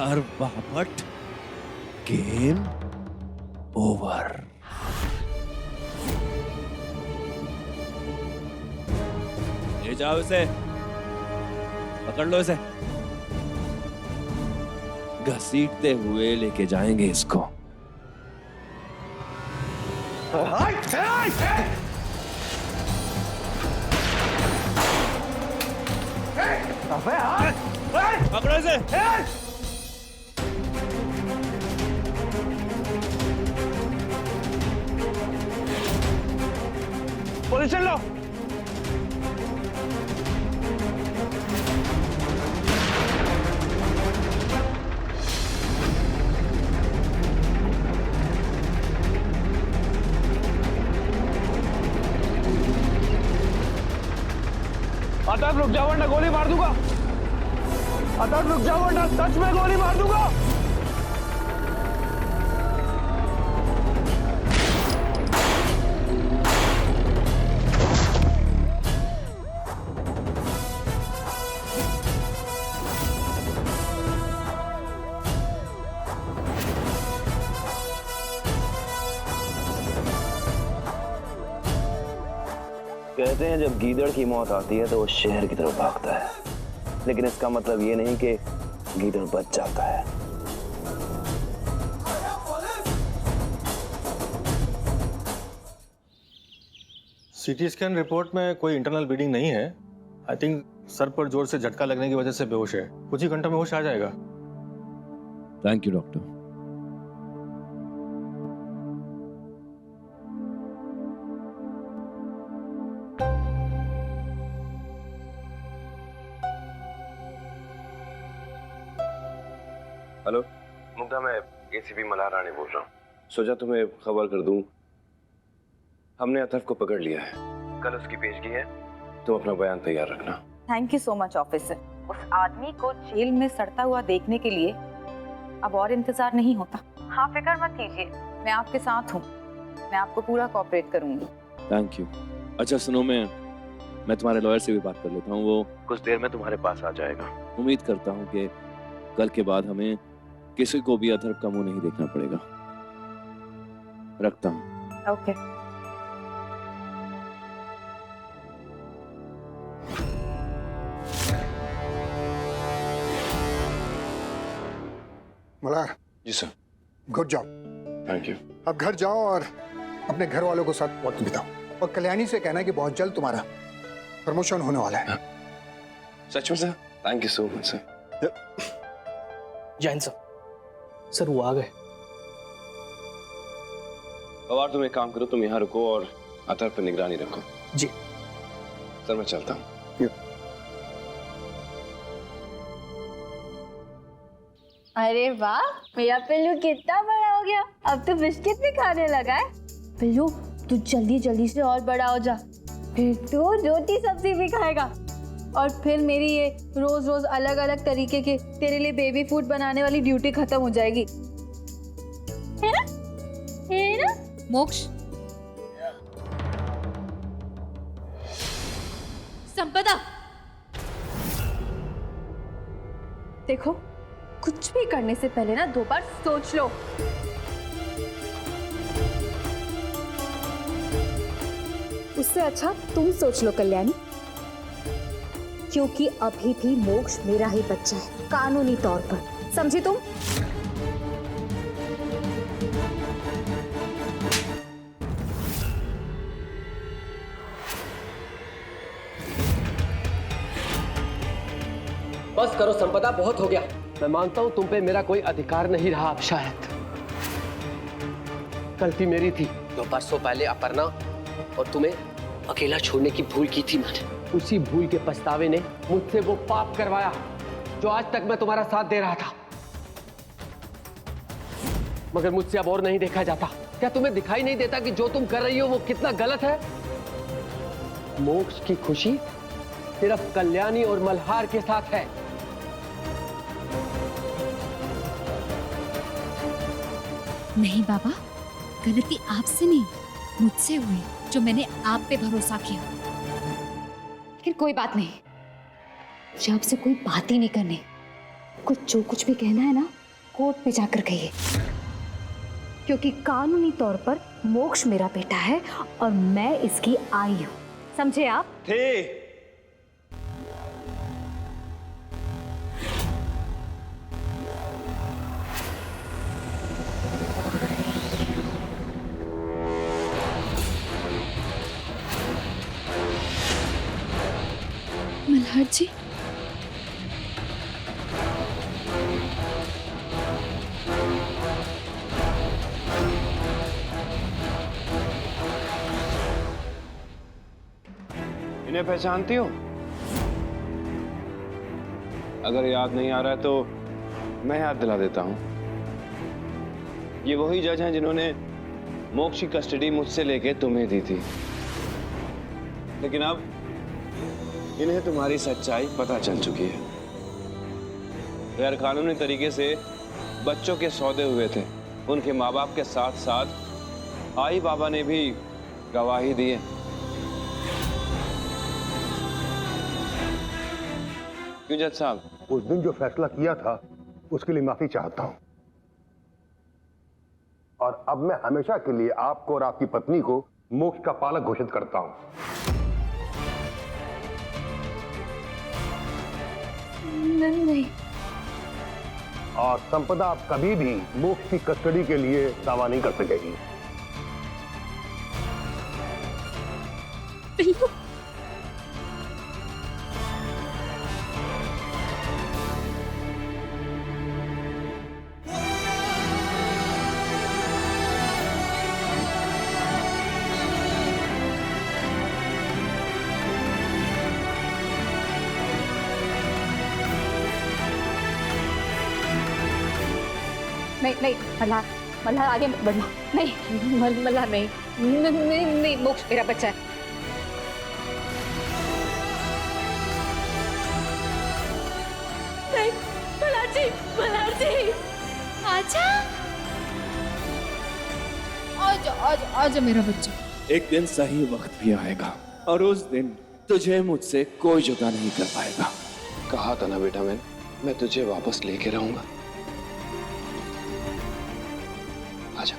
पत्थर Bapat, game over. ले जाओ इसे, पकड़ लो इसे, घसीटते हुए लेके जाएंगे इसको। पकड़ो इसे। पोजीशन लो। आतंक रुक जाओ वरना गोली मार दूंगा। आतंक रुक जाओ वरना सच में गोली मार दूंगा। कहते हैं जब गीदड़ की मौत आती है तो वो शहर की तरफ भागता है, लेकिन इसका मतलब ये नहीं कि गीदड़ बच जाता है। सीटी स्कैन रिपोर्ट में कोई इंटरनल ब्लीडिंग नहीं है। आई थिंक सर पर जोर से झटका लगने की वजह से बेहोश है। कुछ ही घंटों में होश आ जाएगा। Thank you doctor. Hello Mugdha, मैं एसीपी मल्हार रानी बोल रहा हूँ। सोचा तुम्हें खबर कर दूं, हमने अतफ को पकड़ लिया है। कल उसकी पेशगी है, तुम अपना बयान तैयार रखना। Thank you so much officer. उस आदमी को जेल में सड़ता हुआ देखने के लिए अब और इंतजार नहीं होता। हाँ फिक्र मत कीजिए, मैं आपके साथ हूँ, मैं आपको पूरा कोऑपरेट करूंगी। Thank you. अच्छा सुनो, मैं तुम्हारे लॉयर से भी बात कर लेता हूँ, वो कुछ देर में तुम्हारे पास आ जाएगा। उम्मीद करता हूँ कि कल के बाद हमें किसी को भी अथर्व का मुंह नहीं देखना पड़ेगा। रखता हूँ। Okay. Malhar. Ji sir. Good job. Thank you. अब घर जाओ और अपने घर वालों के साथ वक्त बिताओ, और कल्याणी से कहना कि बहुत जल्द तुम्हारा प्रमोशन होने वाला है। सच में sir? Thank you so much sir. Jain sir वो आ गए। पवार तुम एक काम करो, तुम यहाँ रुको और अतर्फ पर निगरानी रखो। जी सर मैं चलता हूँ। अरे वाह, मेरा पिल्लू कितना बड़ा हो गया, अब तो बिस्किट भी खाने लगा है। पिल्लू तू जल्दी जल्दी से और बड़ा हो जा, फिर तो रोटी सब्जी भी खाएगा, और फिर मेरी ये रोज रोज अलग अलग तरीके के तेरे लिए बेबी फूड बनाने वाली ड्यूटी खत्म हो जाएगी, है ना? है ना? मोक्ष, संपदा, देखो कुछ भी करने से पहले ना 2 बार सोच लो। उससे अच्छा तुम सोच लो कल्याणी, क्योंकि अभी भी मोक्ष मेरा ही बच्चा है कानूनी तौर पर, समझी तुम? बस करो संपदा, बहुत हो गया। मैं मानता हूं तुम पे मेरा कोई अधिकार नहीं रहा अब शायद। गलती मेरी थी, 2 बरसों पहले अपर्णा और तुम्हें अकेला छोड़ने की भूल की थी मैंने। उसी भूल के पछतावे ने मुझसे वो पाप करवाया जो आज तक मैं तुम्हारा साथ दे रहा था। मगर मुझसे अब और नहीं देखा जाता। क्या तुम्हें दिखाई नहीं देता कि जो तुम कर रही हो वो कितना गलत है? मोक्ष की खुशी सिर्फ कल्याणी और मल्हार के साथ है। नहीं बाबा, गलती आपसे नहीं मुझसे हुई, जो मैंने आप पे भरोसा किया। लेकिन कोई बात नहीं, मुझे आपसे कोई बात ही नहीं करनी, कुछ जो कुछ भी कहना है ना कोर्ट में जाकर कहिए, क्योंकि कानूनी तौर पर मोक्ष मेरा बेटा है और मैं इसकी आई हूं, समझे आप? थे मल्हार जी, इन्हें पहचानती हो? अगर याद नहीं आ रहा है तो मैं याद दिला देता हूं। ये वही जज हैं जिन्होंने मोक्ष की कस्टडी मुझसे लेके तुम्हें दी थी, लेकिन अब इन्हें तुम्हारी सच्चाई पता चल चुकी है। गैर कानूनी तरीके से बच्चों के सौदे हुए थे, उनके माँ बाप के साथ साथ आई बाबा ने भी गवाही दी है। क्यों जज साहब? उस दिन जो फैसला किया था उसके लिए माफी चाहता हूं, और अब मैं हमेशा के लिए आपको और आपकी पत्नी को मोक्ष का पालक घोषित करता हूं। नहीं। और संपदा आप कभी भी मोक्ष की कस्टडी के लिए दावा नहीं कर सकेगी। नहीं मल्हार आगे मत बढ़ना। नहीं मल्हार नहीं, मोक्ष मेरा बच्चा है। नहीं मल्हार जी आजा आजा आजा आजा मेरा बच्चा। एक दिन सही वक्त भी आएगा और उस दिन तुझे मुझसे कोई जुदा नहीं कर पाएगा। कहा था ना बेटा, मैं तुझे वापस लेके रहूंगा। आजा।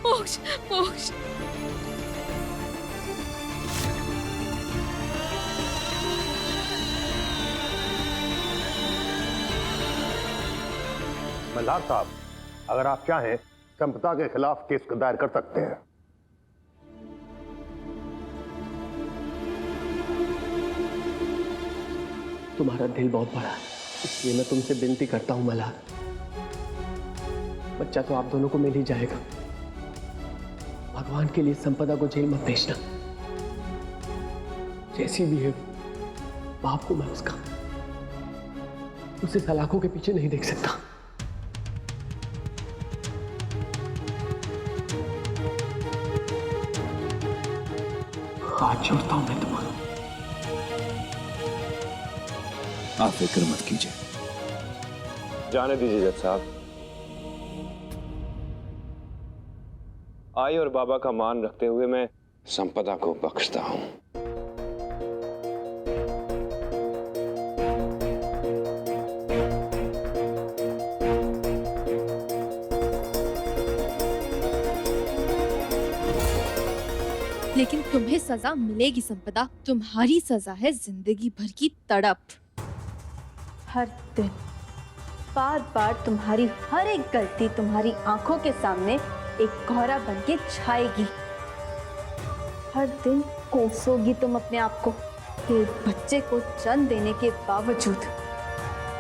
मोक्ष मोक्ष मल्हार साहब, अगर आप चाहें संपदा के खिलाफ केस दायर कर सकते हैं। तुम्हारा दिल बहुत बड़ा है, इसलिए मैं तुमसे विनती करता हूं मल्हार, बच्चा तो आप दोनों को मिल ही जाएगा। भगवान के लिए संपदा को जेल मत भेजना। जैसी भी है बाप को मैं उसका उसे सलाखों के पीछे नहीं देख सकता। हाथ जोड़ता हूं मैं तुम्हारा। आप फिक्र मत कीजिए। जाने दीजिए जज साहब। आई और बाबा का मान रखते हुए मैं संपदा को बख्शता हूं। लेकिन तुम्हें सजा मिलेगी संपदा। तुम्हारी सजा है जिंदगी भर की तड़प। हर दिन बार बार तुम्हारी हर एक गलती तुम्हारी आंखों के सामने एक कोहरा बन के छाएगी। हर दिन कोसोगी तुम अपने आप को कि एक बच्चे को जन्म देने के बावजूद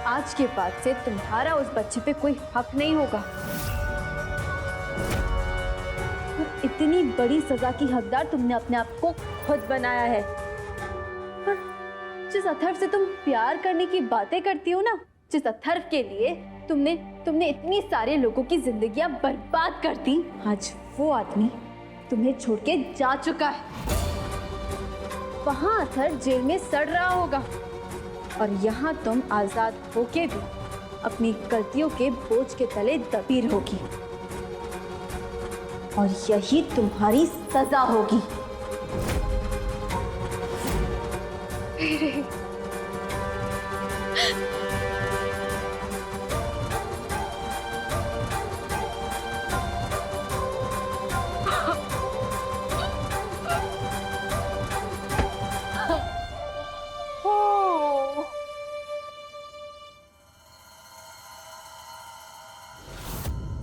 आज के बाद से तुम्हारा उस बच्चे पे कोई हक नहीं होगा। और इतनी बड़ी सजा की हकदार तुमने अपने आप को खुद बनाया है। पर जिस अथर्व से तुम प्यार करने की बातें करती हो ना, जिस अथर्व के लिए तुमने इतनी सारे लोगों की जिंदगियां बर्बाद कर दी, आज वो आदमी तुम्हें छोड़ के जा चुका है। वहां अथर्व जेल में सड़ रहा होगा और यहाँ तुम आजाद होके भी अपनी गलतियों के बोझ के तले दबी रहोगी और यही तुम्हारी सजा होगी।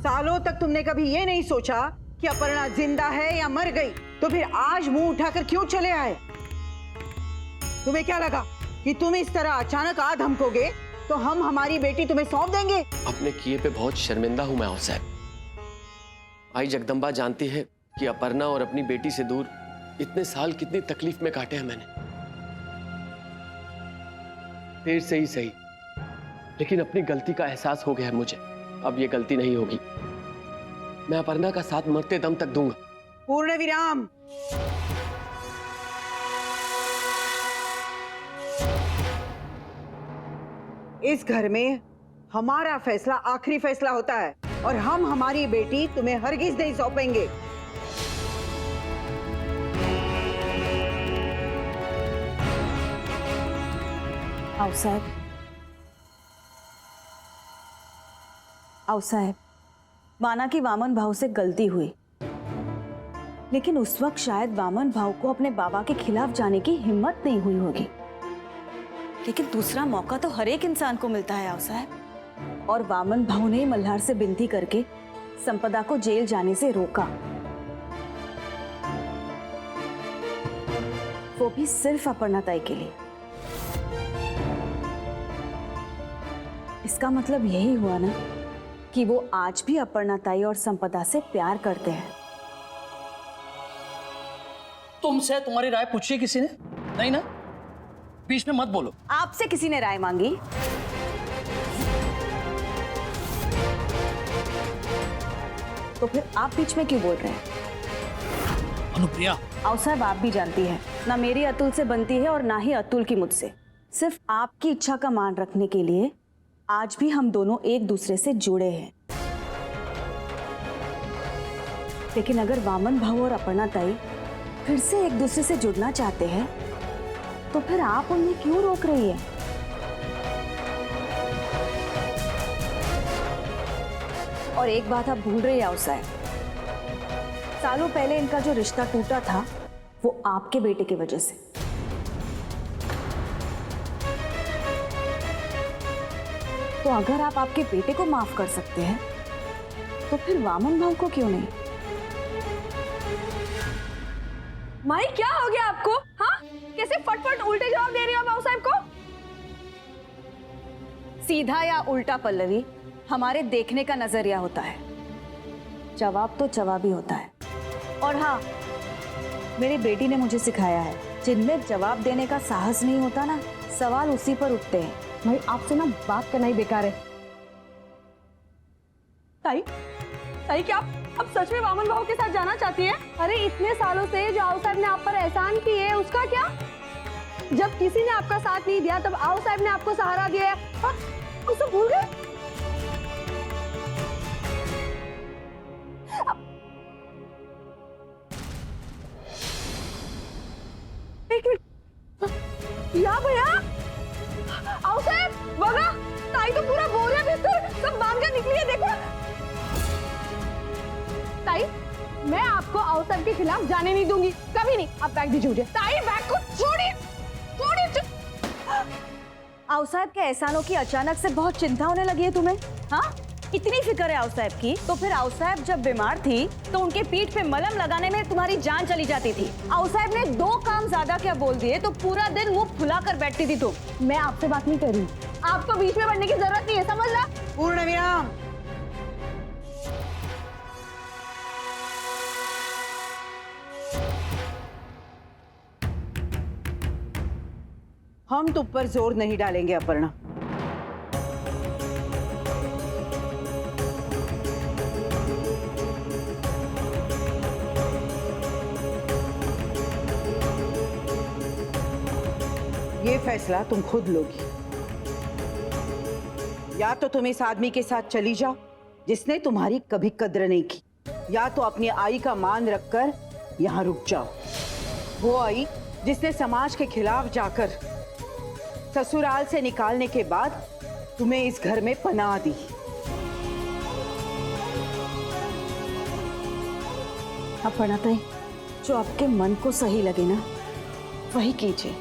सालों तक तुमने कभी ये नहीं सोचा कि अपर्णा जिंदा है या मर गई, तो फिर आज मुंह उठाकर क्यों चले आए? तुम्हें क्या लगा कि तुम इस तरह अचानक आ धमकोगे तो हम हमारी बेटी तुम्हें सौंप देंगे? अपने किए पे बहुत शर्मिंदा हूं मैं और साहब। आई जगदम्बा जानती है कि अपर्णा और अपनी बेटी से दूर इतने साल कितनी तकलीफ में काटे हैं मैंने। देर से ही सही, लेकिन अपनी गलती का एहसास हो गया है मुझे। अब ये गलती नहीं होगी। मैं अपर्णा का साथ मरते दम तक दूंगा। पूर्ण विराम। इस घर में हमारा फैसला आखिरी फैसला होता है और हम हमारी बेटी तुम्हें हरगिज नहीं सौंपेंगे। आओ साहब, आओ साहब, माना कि वामन भाव से गलती हुई, लेकिन उस वक्त शायद वामन भाव को अपने बाबा के खिलाफ जाने की हिम्मत नहीं हुई होगी। लेकिन दूसरा मौका तो हर एक इंसान को मिलता है आओ साहब, और वामन भाव ने मल्हार से विनती करके संपदा को जेल जाने से रोका, वो भी सिर्फ अपर्णा ताई के लिए। इसका मतलब यही हुआ ना कि वो आज भी अपर्णा ताई और संपदा से प्यार करते हैं। तुमसे तुम्हारी राय पूछी है किसी ने? नहीं ना? बीच में मत बोलो। आपसे किसी ने राय मांगी? तो फिर आप बीच में क्यों बोल रहे हैं? अनुप्रिया, आओ साहब, आप भी जानती हैं, ना मेरी अतुल से बनती है और ना ही अतुल की मुझसे। सिर्फ आपकी इच्छा का मान रखने के लिए आज भी हम दोनों एक दूसरे से जुड़े हैं। लेकिन अगर वामन भाव और अपर्णा ताई फिर से एक दूसरे से जुड़ना चाहते हैं तो फिर आप उन्हें क्यों रोक रही है? और एक बात आप भूल रही हैं साहब, सालों पहले इनका जो रिश्ता टूटा था वो आपके बेटे की वजह से। तो अगर आप आपके बेटे को माफ कर सकते हैं तो फिर वामन भाव को क्यों नहीं? माई, क्या हो गया आपको? हाँ, कैसे फटफट उल्टे जवाब दे रही हो बाबू साहब को? सीधा या उल्टा पल्लवी, हमारे देखने का नजरिया होता है, जवाब तो जवाब ही होता है। और हाँ, मेरी बेटी ने मुझे सिखाया है, जिनमें जवाब देने का साहस नहीं होता ना, सवाल उसी पर उठते हैं। भाई, आपसे ना बात करना ही बेकार है। ताई, ताई, क्या आप सच में वामन भाव के साथ जाना चाहती हैं? अरे इतने सालों से जो आओ साहब ने आप पर एहसान किए, उसका क्या? जब किसी ने आपका साथ नहीं दिया तब आओ साहब ने आपको सहारा दिया है, उसे भूल गए? एक मिनट, या भैया, आओ साहब, बगा, ताई तो पूरा बोरिया बिस्तर सब बांध कर निकली है, देखो। ताई, मैं आपको आओ साहब के खिलाफ जाने नहीं दूंगी, कभी नहीं। आप बैग दीजिए मुझे। ताई, बैग को छोड़िए, छोड़िए। आओ साहब के एहसानों की अचानक से बहुत चिंता होने लगी है तुम्हें? हाँ, इतनी फिक्र है आओ साहब की? तो फिर आओ साहब जब बीमार थी तो उनके पीठ पे मलहम लगाने में तुम्हारी जान चली जाती थी। आओ साहब ने 2 काम ज्यादा क्या बोल दिए तो पूरा दिन मुंह फुला कर बैठती थी तुम। मैं आपसे बात नहीं कर रही, आपको बीच में पड़ने की जरूरत नहीं है, समझ ला? पूर्ण विराम। हम तुम पर जोर नहीं डालेंगे अपर्णा। ये फैसला तुम खुद लोगी। या तो तुम इस आदमी के साथ चली जाओ जिसने तुम्हारी कभी कद्र नहीं की, या तो अपनी आई का मान रखकर यहाँ रुक जाओ। वो आई जिसने समाज के खिलाफ जाकर ससुराल से निकालने के बाद तुम्हें इस घर में पनाह दी। अपर्णा ताई, जो आपके मन को सही लगे ना वही कीजिए।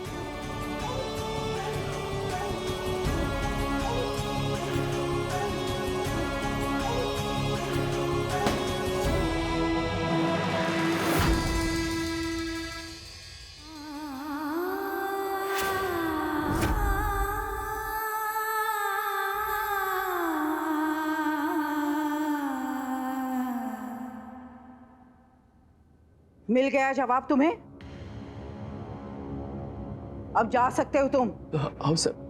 मिल गया जवाब तुम्हें? अब जा सकते हो तुम। हाँ सर।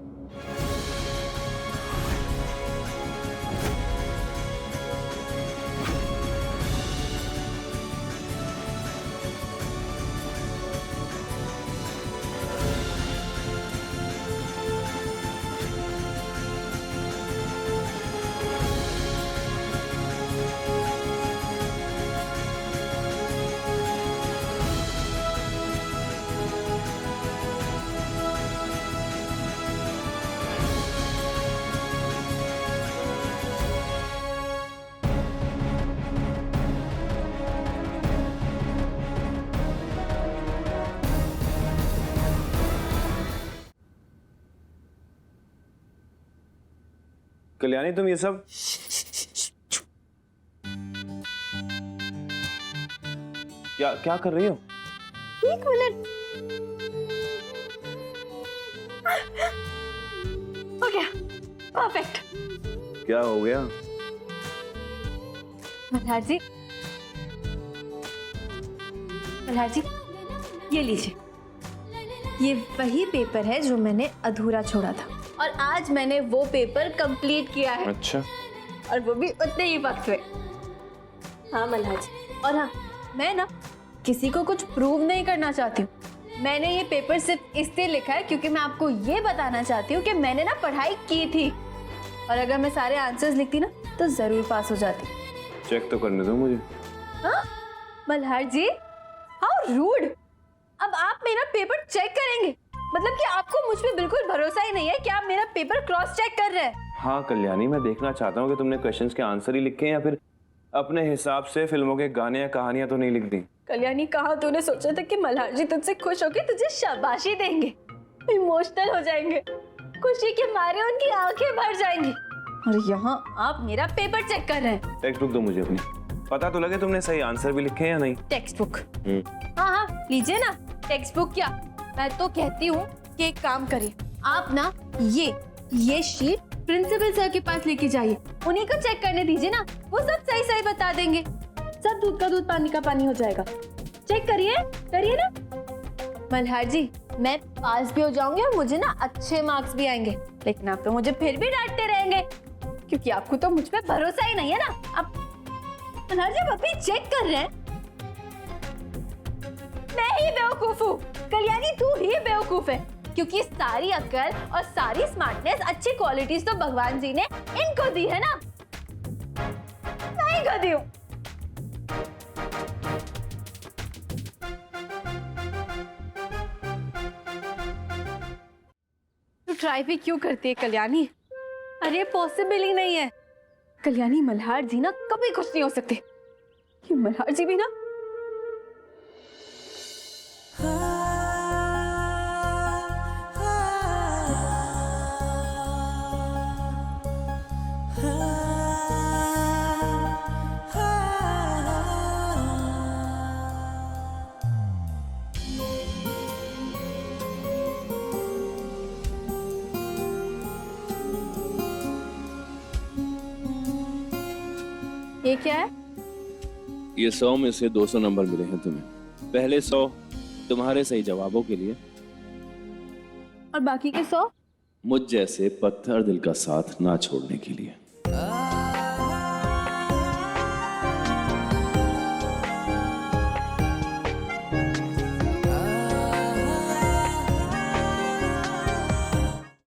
कल्याणी तुम ये सब क्या क्या कर रही हो? एक मिनट। हो गया, परफेक्ट। क्या हो गया? मल्हार जी, मल्हार जी, ये लीजिए। ये वही पेपर है जो मैंने अधूरा छोड़ा था और आज मैंने वो पेपर कंप्लीट किया है। अच्छा। और वो भी उतने ही वक्त में। हाँ मल्हार जी, और हाँ, मैं ना किसी को कुछ प्रूव नहीं करना चाहती हूँ। मैंने ये पेपर सिर्फ इसलिए लिखा है क्योंकि मैं आपको ये बताना चाहती हूँ कि मैंने ना पढ़ाई की थी और अगर मैं सारे आंसर्स लिखती ना तो जरूर पास हो जाती। चेक तो करने दो मुझे। हाँ मल्हार जी, हाउ रूड। अब आप मेरा पेपर चेक करेंगे? मतलब कि आपको मुझ पे बिल्कुल भरोसा ही नहीं है कि आप मेरा पेपर क्रॉस चेक कर रहे हैं। हाँ कल्याणी, मैं देखना चाहता हूँ कि तुमने क्वेश्चंस के आंसर ही लिखे हैं या फिर अपने हिसाब से फिल्मों के गाने या कहानियां तो नहीं लिख दी। कल्याणी, कहा तूने सोचा था कि मल्हार जी तुझसे खुश होकर तुझे शाबाशी देंगे, इमोशनल हो जाएंगे, खुशी के मारे उनकी आंखें भर जाएंगी, और यहाँ आप मेरा पेपर चेक कर रहे हैं। टेक्स्ट बुक दो मुझे अपनी, पता तो लगे तुमने सही आंसर भी लिखे हैं या नहीं। Text book? हाँ हाँ लीजिए ना। टेक्स्ट बुक क्या, मैं तो कहती हूँ कि एक काम करिए, आप ना ये शीट प्रिंसिपल सर के पास लेके जाइए, उन्हीं को चेक करने दीजिए ना, वो सब सही सही बता देंगे। सब दूध का दूध पानी का पानी हो जाएगा। चेक करिए ना। मल्हार जी, मैं पास भी हो जाऊंगी और मुझे ना अच्छे मार्क्स भी आएंगे, लेकिन आप तो मुझे फिर भी डांटते रहेंगे क्योंकि आपको तो मुझ पे भरोसा ही नहीं है ना। आप मल्हार जी अभी चेक कर रहे हैं। मैं ही बेवकूफ हूँ कल्याणी, तू ही बेवकूफ है, क्योंकि सारी अक्ल और सारी स्मार्टनेस, अच्छी क्वालिटीज तो भगवान जी ने इनको दी है ना, मैं ही गधी हूँ। तू ट्राई भी क्यों करती है कल्याणी? अरे पॉसिबल ही नहीं है कल्याणी, मल्हार जी ना कभी कुछ नहीं हो सकते। ये मल्हार जी भी ना ये क्या है? ये 100 में से 200 नंबर मिले हैं तुम्हें। पहले 100 तुम्हारे सही जवाबों के लिए और बाकी के 100 मुझ जैसे पत्थर दिल का साथ ना छोड़ने के लिए।